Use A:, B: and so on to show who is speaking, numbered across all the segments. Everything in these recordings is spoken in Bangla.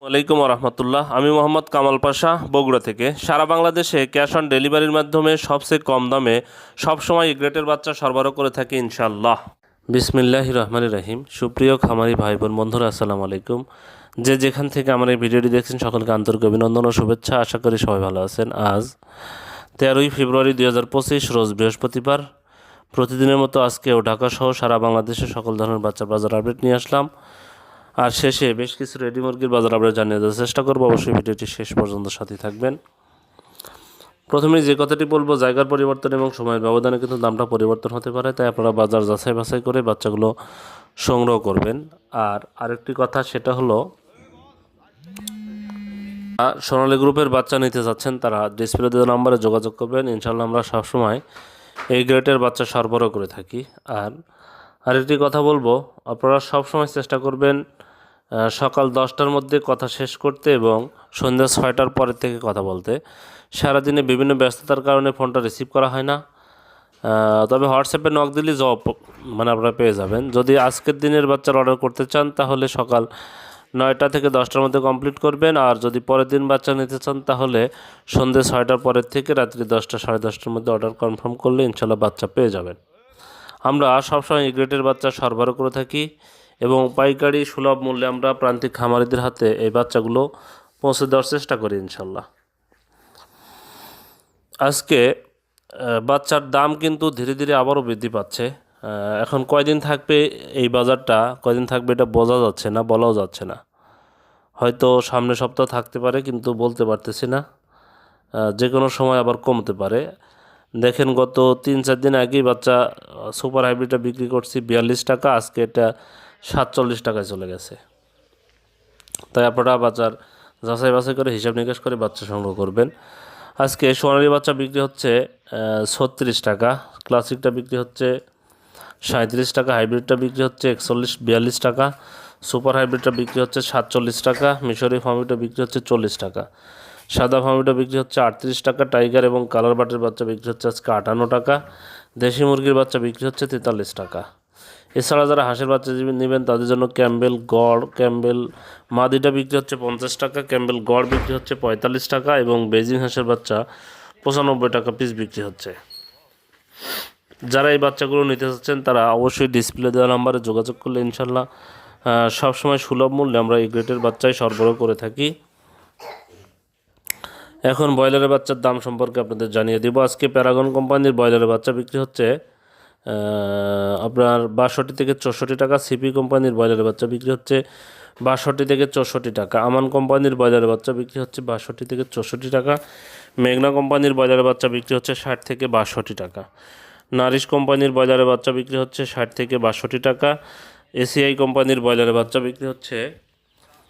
A: ওয়ালাইকুম রহমতুল্লাহ। আমি মোহাম্মদ কামাল পাশা, বগুড়া থেকে। সারা বাংলাদেশে ক্যাশ অন ডেলিভারির মাধ্যমে সবচেয়ে কম দামে সবসময় এ গ্রেটের বাচ্চা সরবরাহ করে থাকি ইনশাআল্লাহ। বিসমিল্লাহির রহমানির রহিম। সুপ্রিয় খামারি ভাই বোন বন্ধুরা, আসসালামু আলাইকুম। যে যেখান থেকে আমার এই ভিডিওটি দেখছেন সকলকে আন্তরিক অভিনন্দন ও শুভেচ্ছা। আশা করি সবাই ভালো আছেন। আজ 13ই ফেব্রুয়ারি 2025 রোজ বৃহস্পতিবার। প্রতিদিনের মতো আজকেও ঢাকা সহ সারা বাংলাদেশে সকল ধরনের বাচ্চার বাজার আপডেট নিয়ে আসলাম। আর শেষে বেশ কিছু রেডি মুরগির বাজার আপডেট জানিয়ে দেওয়ার চেষ্টা করবো। অবশ্যই ভিডিওটি শেষ পর্যন্ত সাথে থাকবেন। প্রথমেই যে কথাটি বলবো, জায়গার পরিবর্তন এবং সময়ের ব্যবধানে কিন্তু দামটা পরিবর্তন হতে পারে, তাই আপনারা বাজার যাচাই বাছাই করে বাচ্চাগুলো সংগ্রহ করবেন। আর আরেকটি কথা, সেটা হলো সোনালী গ্রুপের বাচ্চা নিতে যাচ্ছেন তারা ডিসপ্লে দেওয়া নাম্বারে যোগাযোগ করবেন। ইনশাল্লাহ আমরা সবসময় এই গ্রেটের বাচ্চা সরবরাহ করে থাকি। আর আরেকটি কথা বলবো, আপনারা সবসময় চেষ্টা করবেন সকাল 10টার মধ্যে কথা শেষ করতে এবং সন্ধ্যা 6টার পরের থেকে কথা বলতে। সারাদিনে বিভিন্ন ব্যস্ততার কারণে ফোনটা রিসিভ করা হয় না, তবে হোয়াটসঅ্যাপে নক দিলে জবাব আপনারা পেয়ে যাবেন। যদি আজকের দিনের বাচ্চার অর্ডার করতে চান তাহলে সকাল 9টা থেকে 10টার মধ্যে কমপ্লিট করবেন। আর যদি পরের দিন বাচ্চা নিতে চান তাহলে সন্ধ্যে 6টার পরের থেকে রাত্রি 10টা সাড়ে 10টার মধ্যে অর্ডার কনফার্ম করলে ইনশাল্লাহ বাচ্চা পেয়ে যাবেন। আমরা সবসময় এই গ্রেটের বাচ্চা সরবরাহ করে থাকি এবং পাইকারি সুলভ মূল্যে আমরা প্রান্তিক খামারিদের হাতে এই বাচ্চাগুলো পৌঁছে দেওয়ার চেষ্টা করি ইনশাল্লাহ। আজকে বাচ্চার দাম কিন্তু ধীরে ধীরে আবারও বৃদ্ধি পাচ্ছে। এখন কয়দিন থাকবে এই বাজারটা, কয়দিন থাকবে এটা বোঝা যাচ্ছে না, বলাও যাচ্ছে না। হয়তো সামনের সপ্তাহ থাকতে পারে, কিন্তু বলতে পারতেছি না। যে কোনো সময় আবার কমতে পারে। দেখেন, গত 3-4 দিন আগেই বাচ্চা সুপার হাইব্রিডটা বিক্রি করছি 42 টাকা, আজকে এটা 47 টাকায় চলে গেছে। তাই আপনারা বাজার যাচাই বাছাই করে হিসাব নিকাশ করে বাচ্চা সংগ্রহ করবেন। আজকে সোনালী বাচ্চা বিক্রি হচ্ছে 36 টাকা, ক্লাসিকটা বিক্রি হচ্ছে 37 টাকা, হাইব্রিডটা বিক্রি হচ্ছে 42 টাকা, সুপার হাইব্রিডটা বিক্রি হচ্ছে 47 টাকা, মিশরি ফার্মিটা বিক্রি হচ্ছে 40 টাকা, সাদা ফার্মিটা বিক্রি হচ্ছে 38 টাকা, টাইগার এবং কালার বাটের বাচ্চা বিক্রি হচ্ছে আজকে 58 টাকা, দেশি মুরগির বাচ্চা বিক্রি হচ্ছে 43 টাকা। এছাড়া যারা হাঁসের বাচ্চা নেবেন তাদের জন্য ক্যাম্বেল গড়, ক্যাম্বেল মাদিটা বিক্রি হচ্ছে 50 টাকা, ক্যাম্বেল গড় বিক্রি হচ্ছে 45 টাকা এবং বেজিং হাঁসের বাচ্চা 95 টাকা পিস বিক্রি হচ্ছে। যারা এই বাচ্চাগুলো নিতে চাচ্ছেন তারা অবশ্যই ডিসপ্লে দেওয়া নাম্বারে যোগাযোগ করলে ইনশাল্লাহ সবসময় সুলভ মূল্যে আমরা এই গ্রেটের বাচ্চাই সরবরাহ করে থাকি। এখন ব্রয়লারের বাচ্চার দাম সম্পর্কে আপনাদের জানিয়ে দেব। আজকে প্যারাগন কোম্পানির ব্রয়লারের বাচ্চা বিক্রি হচ্ছে আপনার 62 থেকে 64 টাকা, সিপি কোম্পানির ব্রয়লারের বাচ্চা বিক্রি হচ্ছে 62 থেকে 64 টাকা, আমান কোম্পানির ব্রয়লারের বাচ্চা বিক্রি হচ্ছে 62 থেকে 64 টাকা, মেঘনা কোম্পানির ব্রয়লারের বাচ্চা বিক্রি হচ্ছে 60 থেকে 62 টাকা, নারিশ কোম্পানির ব্রয়লারের বাচ্চা বিক্রি হচ্ছে 60 থেকে 62 টাকা, এসিআই কোম্পানির ব্রয়লারের বাচ্চা বিক্রি হচ্ছে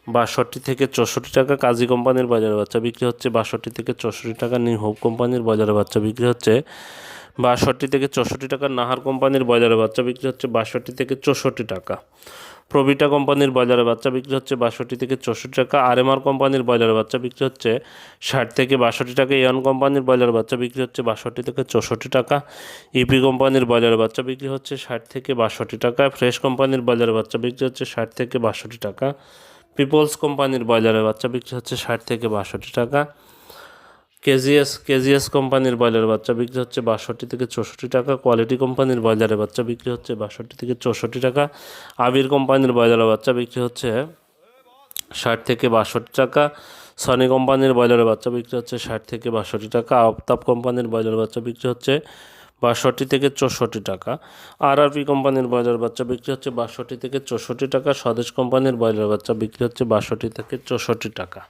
A: 62 থেকে 64 টাকা, কাজী কোম্পানির ব্রয়লারের বাচ্চা বিক্রি হচ্ছে 62 থেকে 64 টাকা, নিউ হোপ কোম্পানির ব্রয়লারের বাচ্চা বিক্রি হচ্ছে 62 থেকে 64 টাকা, নাহার কোম্পানির ব্রয়লারের বাচ্চা বিক্রি হচ্ছে 62 থেকে 64 টাকা, প্রবিটা কোম্পানির ব্রয়লারের বাচ্চা বিক্রি হচ্ছে 62 থেকে 64 টাকা, আরএমআর কোম্পানির ব্রয়লারের বাচ্চা বিক্রি হচ্ছে 60 থেকে 62 টাকা, ইয়ন কোম্পানির ব্রয়লারের বাচ্চা বিক্রি হচ্ছে 62 থেকে 64 টাকা, ইপি কোম্পানির ব্রয়লারের বাচ্চা বিক্রি হচ্ছে 60 থেকে 62 টাকা, ফ্রেশ কোম্পানির ব্রয়লারের বাচ্চা বিক্রি হচ্ছে 60 থেকে 62 টাকা, পিপলস কোম্পানির ব্রয়লারের বাচ্চা বিক্রি হচ্ছে 60 থেকে 62 টাকা, কেজিএস কোম্পানির ব্রয়লারের বাচ্চা বিক্রি হচ্ছে 62 থেকে 64 টাকা, কোয়ালিটি কোম্পানির ব্রয়লারের বাচ্চা বিক্রি হচ্ছে 62 থেকে 64 টাকা, আবির কোম্পানির ব্রয়লারের বাচ্চা বিক্রি হচ্ছে 60 থেকে 62 টাকা, সনি কোম্পানির ব্রয়লারের বাচ্চা বিক্রি হচ্ছে 60 থেকে 62 টাকা, আফতাব কোম্পানির ব্রয়লারের বাচ্চা বিক্রি হচ্ছে 62 থেকে 64 টাকা, আরআরপি কোম্পানির ব্রয়লারের বাচ্চা বিক্রি হচ্ছে 62 থেকে 64 টাকা, স্বদেশ কোম্পানির ব্রয়লারের বাচ্চা বিক্রি হচ্ছে 62 থেকে 64 টাকা।